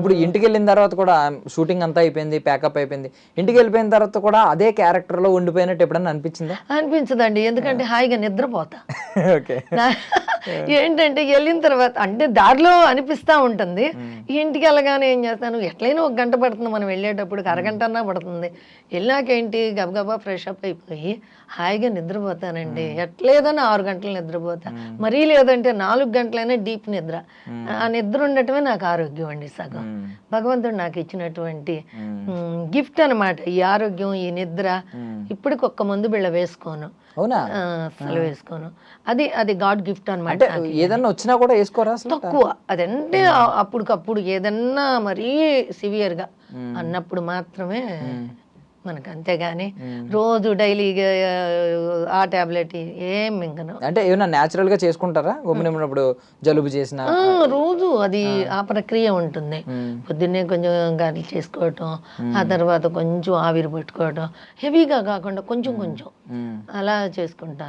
ఇప్పుడు ఇంటికి వెళ్ళిన తర్వాత కూడా షూటింగ్ అంతా అయిపోయింది, ప్యాకప్ అయిపోయింది, ఇంటికి వెళ్ళిపోయిన తర్వాత కూడా అదే క్యారెక్టర్ లో ఉండిపోయినట్టు ఎప్పుడన్నా అనిపించిందా? అనిపించదండి, ఎందుకంటే హాయిగా నిద్రపోతా. ఓకే. ఏంటంటే వెళ్ళిన తర్వాత అంటే దారిలో అనిపిస్తూ ఉంటుంది, ఇంటికి వెళ్ళగానే ఏం చేస్తాను, ఎట్లయినా 1 గంట పడుతుంది మనం వెళ్ళేటప్పుడు, అరగంట అన్నా పడుతుంది. వెళ్ళాకేంటి గబగబా ఫ్రెష్ అప్ అయిపోయి హాయిగా నిద్రపోతానండి. ఎట్లేదన్నా 6 గంటలు నిద్రపోతా, మరీ లేదంటే 4 గంటలైనా డీప్ నిద్ర. ఆ నిద్ర ఉండటమే నాకు ఆరోగ్యం అండి. సగం భగవంతుడు నాకు ఇచ్చినటువంటి గిఫ్ట్ అనమాట ఈ ఆరోగ్యం, ఈ నిద్ర. ఇప్పటికి ఒక్క మందు బిళ్ళ వేసుకోను, అవునా? అసలు వేసుకోను. అది గాడ్ గిఫ్ట్ అనమాట. అంటే ఏదన్నా వచ్చినా కూడా వేసుకోరా అసలు? తక్కువ. అదంటే అప్పటికప్పుడు ఏదన్నా మరీ సివియర్ గా అన్నప్పుడు మాత్రమే మనకు, అంతేగాని రోజు డైలీగా ఆ టాబ్లెట్ ఏం మింగను. అంటే ఏమన్నా న్యాచురల్ గా చేసుకుంటారా ఇప్పుడు జలుబు చేసిన? రోజు అది ఆ ప్రక్రియ ఉంటుంది. పొద్దున్నే కొంచెం గాలి చేసుకోవటం, ఆ తర్వాత కొంచెం ఆవిరి పట్టుకోవటం, హెవీగా కాకుండా కొంచెం కొంచెం అలా చేసుకుంటాను.